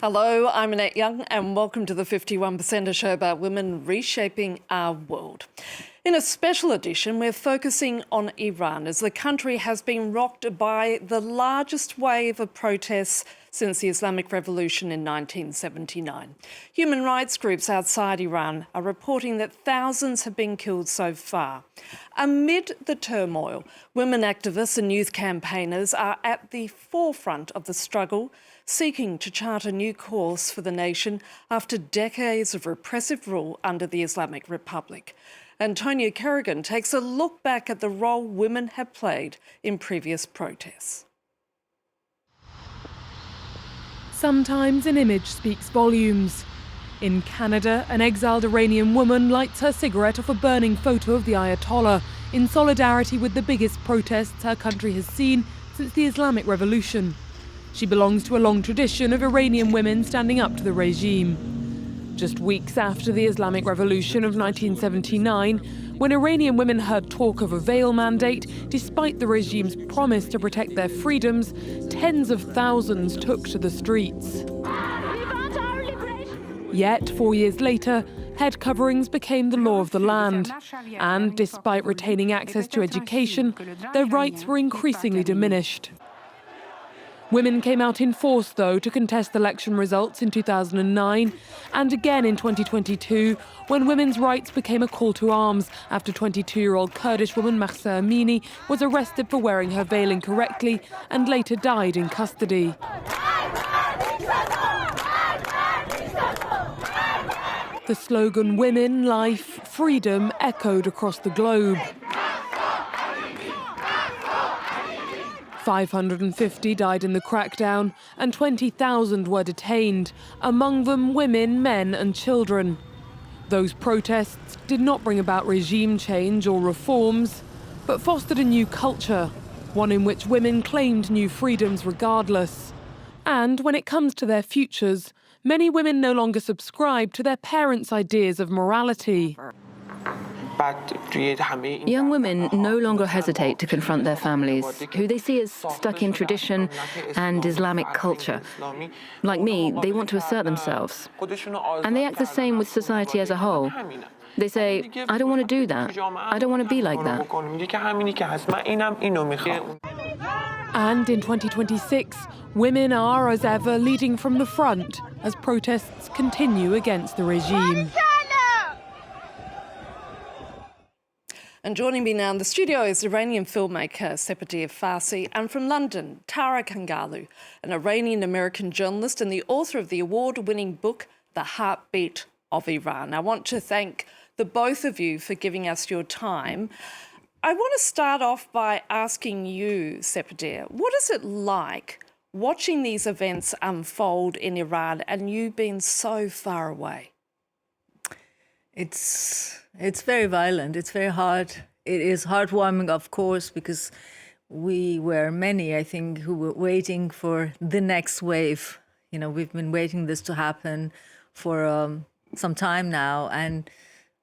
Hello, I'm Annette Young and welcome to the 51%, a show about women reshaping our world. In a special edition, we're focusing on Iran as the country has been rocked by the largest wave of protests since the Islamic Revolution in 1979. Human rights groups outside Iran are reporting that thousands have been killed so far. Amid the turmoil, women activists and youth campaigners are at the forefront of the struggle, seeking to chart a new course for the nation after decades of repressive rule under the Islamic Republic. Antonia Kerrigan takes a look back at the role women have played in previous protests. Sometimes an image speaks volumes. In Canada, an exiled Iranian woman lights her cigarette off a burning photo of the Ayatollah in solidarity with the biggest protests her country has seen since the Islamic Revolution. She belongs to a long tradition of Iranian women standing up to the regime. Just weeks after the Islamic Revolution of 1979, when Iranian women heard talk of a veil mandate, despite the regime's promise to protect their freedoms, tens of thousands took to the streets. Yet, 4 years later, head coverings became the law of the land. And despite retaining access to education, their rights were increasingly diminished. Women came out in force, though, to contest election results in 2009 and again in 2022, when women's rights became a call to arms after 22-year-old Kurdish woman Mahsa Amini was arrested for wearing her veil incorrectly and later died in custody. The slogan "Women, Life, Freedom" echoed across the globe. 550 died in the crackdown and 20,000 were detained, among them women, men and children. Those protests did not bring about regime change or reforms, but fostered a new culture, one in which women claimed new freedoms regardless. And when it comes to their futures, many women no longer subscribe to their parents' ideas of morality. Young women no longer hesitate to confront their families, who they see as stuck in tradition and Islamic culture. Like me, they want to assert themselves. And they act the same with society as a whole. They say, I don't want to do that. I don't want to be like that. And in 2026, women are, as ever, leading from the front as protests continue against the regime. And joining me now in the studio is Iranian filmmaker Sepideh Farsi, and from London, Tara Kangarlou, an Iranian-American journalist and the author of the award-winning book, The Heartbeat of Iran. I want to thank the both of you for giving us your time. I want to start off by asking you, Sepideh, what is it like watching these events unfold in Iran and you being so far away? It's very violent. It's very hard. It is heartwarming, of course, because we were many, I think, who were waiting for the next wave. You know, we've been waiting this to happen for some time now. And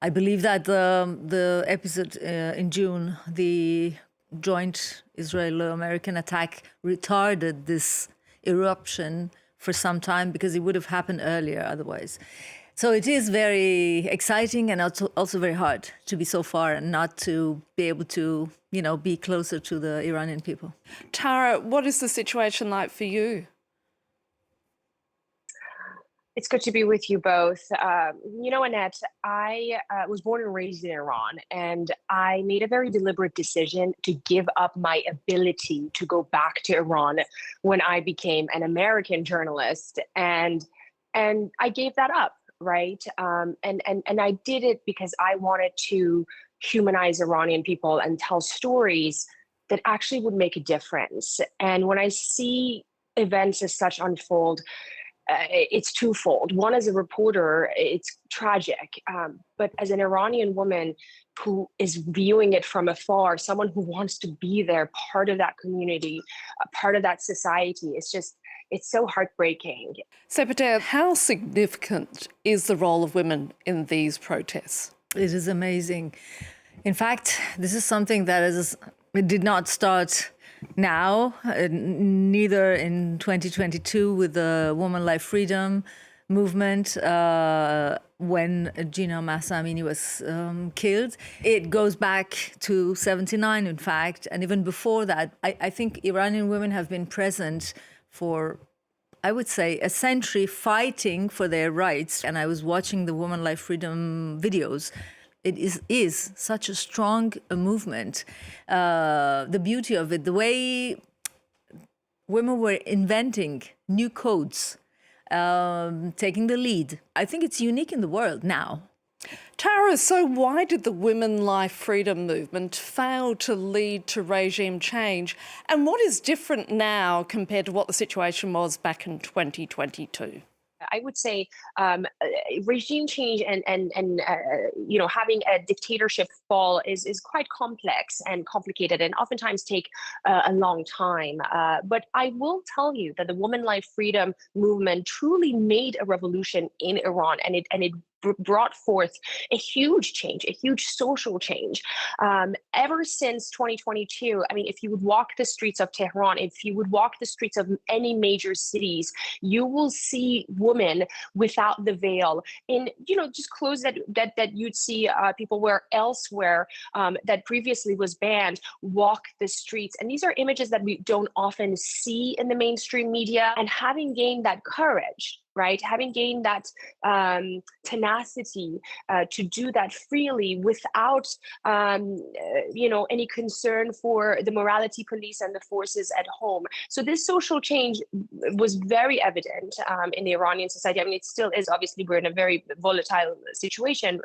I believe that the episode in June, the joint Israeli-American attack, retarded this eruption for some time because it would have happened earlier otherwise. So it is very exciting and also very hard to be so far and not to be able to, you know, be closer to the Iranian people. Tara, what is the situation like for you? It's good to be with you both. You know, Annette, I was born and raised in Iran, and I made a very deliberate decision to give up my ability to go back to Iran when I became an American journalist, and I gave that up. Right. And I did it because I wanted to humanize Iranian people and tell stories that actually would make a difference. And when I see events as such unfold, it's twofold. One, as a reporter, it's tragic. But as an Iranian woman who is viewing it from afar, someone who wants to be there, part of that community, part of that society, it's so heartbreaking. Sepideh, how significant is the role of women in these protests? It is amazing. In fact, this is something that it did not start now, neither in 2022 with the Woman Life Freedom movement, when Gina Mahsa Amini was killed. It goes back to 79, in fact, and even before that. I think Iranian women have been present for, I would say, a century, fighting for their rights. And I was watching the Woman Life Freedom videos. It is such a strong movement. The beauty of it, the way women were inventing new codes, taking the lead. I think it's unique in the world now. Tara, so why did the Women Life Freedom movement fail to lead to regime change? And what is different now compared to what the situation was back in 2022? I would say regime change and having a dictatorship fall is quite complex and complicated, and oftentimes take a long time. But I will tell you that the Woman Life Freedom movement truly made a revolution in Iran, and it brought forth a huge change, a huge social change. Ever since 2022, I mean, if you would walk the streets of Tehran, if you would walk the streets of any major cities, you will see women without the veil in, just clothes that you'd see people wear elsewhere, that previously was banned, walk the streets. And these are images that we don't often see in the mainstream media. And having gained that courage, right? Having gained that tenacity to do that freely without, any concern for the morality police and the forces at home. So this social change was very evident in the Iranian society. I mean, it still is. Obviously, we're in a very volatile situation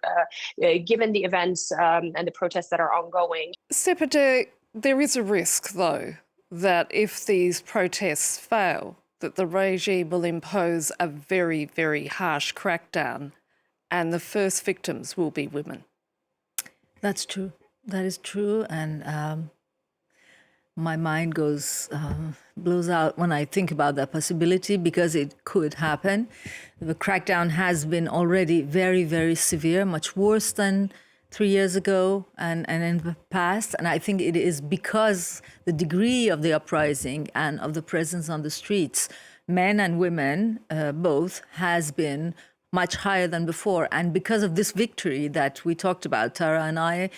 given the events and the protests that are ongoing. Sepideh, there is a risk, though, that if these protests fail, that the regime will impose a very, very harsh crackdown and the first victims will be women. That's true. That is true. And my mind blows out when I think about that possibility, because it could happen. The crackdown has been already very, very severe, much worse than 3 years ago and in the past. And I think it is because the degree of the uprising and of the presence on the streets, men and women, both, has been much higher than before. And because of this victory that we talked about, Tara and I,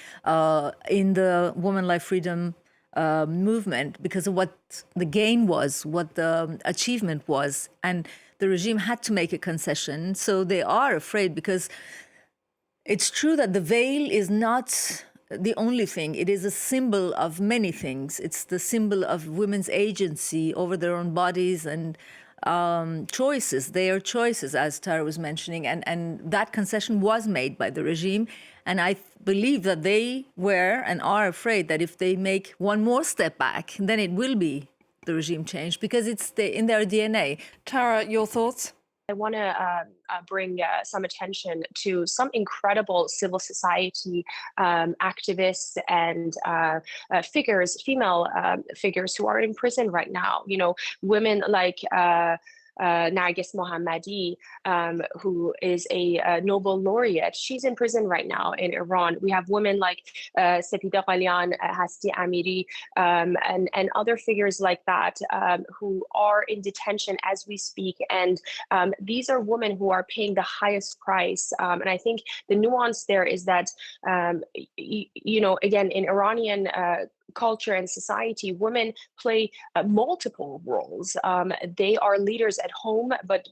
in the Woman Life Freedom movement, because of what the gain was, what the achievement was, and the regime had to make a concession. So they are afraid, because it's true that the veil is not the only thing. It is a symbol of many things. It's the symbol of women's agency over their own bodies and choices, their choices, as Tara was mentioning. And that concession was made by the regime. And I believe that they were and are afraid that if they make one more step back, then it will be the regime change, because it's in their DNA. Tara, your thoughts? I want to bring some attention to some incredible civil society activists and figures, female figures who are in prison right now. Women like Narges Mohammadi, who is a Nobel laureate. She's in prison right now in Iran. We have women like Sepideh, Hasti Amiri, and other figures like that who are in detention as we speak. And these are women who are paying the highest price. And I think the nuance there is that, again, in Iranian culture and society, women play multiple roles. They are leaders at home, but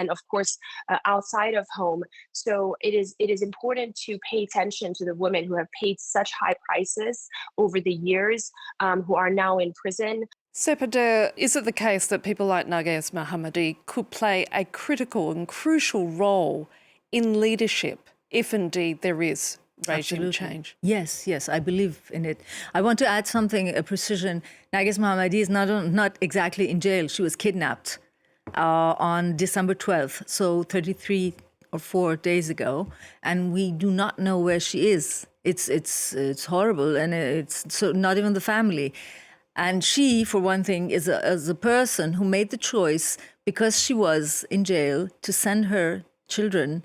of course outside of home. So it is important to pay attention to the women who have paid such high prices over the years, who are now in prison. Sepideh, is it the case that people like Narges Mohammadi could play a critical and crucial role in leadership if indeed there is regime change? Yes, I believe in it. I want to add something, a precision. Narges Mohammadi is not exactly in jail. She was kidnapped on December 12th, so 33 or 4 days ago, and we do not know where she is. It's horrible, and it's so not even the family. And she, for one thing, is a person who made the choice, because she was in jail, to send her children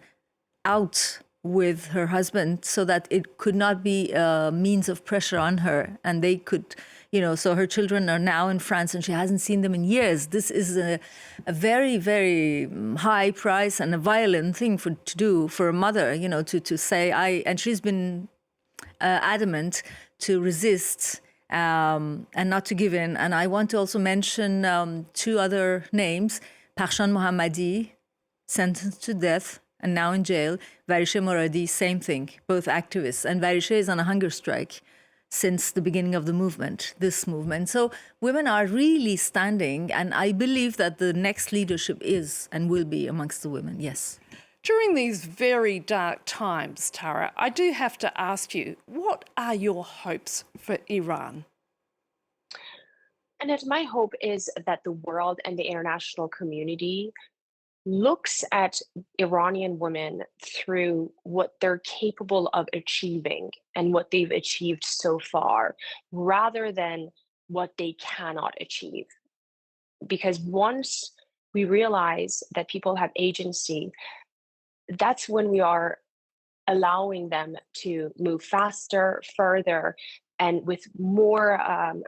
out with her husband so that it could not be a means of pressure on her. And they could, so her children are now in France and she hasn't seen them in years. This is a very, very high price and a violent thing to do for a mother, to say, and she's been adamant to resist and not to give in. And I want to also mention two other names, Parshan Mohammadi, sentenced to death, and now in jail. Varishe Moradi, same thing, both activists. And Varishe is on a hunger strike since the beginning of this movement. So women are really standing, and I believe that the next leadership is and will be amongst the women, yes. During these very dark times, Tara, I do have to ask you, what are your hopes for Iran? Annette, my hope is that the world and the international community looks at Iranian women through what they're capable of achieving and what they've achieved so far, rather than what they cannot achieve. Because once we realize that people have agency, that's when we are allowing them to move faster, further, and with more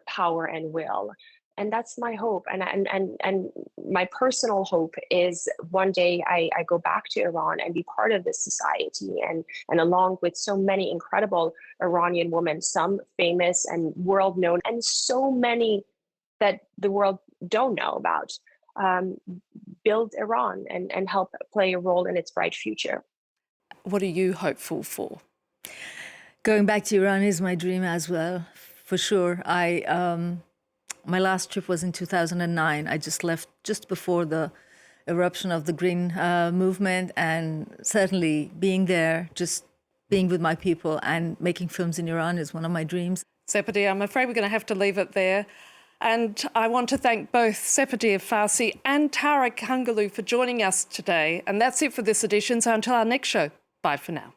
power and will. And that's my hope. And my personal hope is one day I go back to Iran and be part of this society, and along with so many incredible Iranian women, some famous and world known, and so many that the world don't know about, build Iran and help play a role in its bright future. What are you hopeful for? Going back to Iran is my dream as well, for sure. My last trip was in 2009. I just left just before the eruption of the Green movement, and certainly being there, just being with my people and making films in Iran is one of my dreams. Sepideh, I'm afraid we're going to have to leave it there. And I want to thank both Sepideh Farsi and Tara Kangarlou for joining us today. And that's it for this edition. So until our next show, bye for now.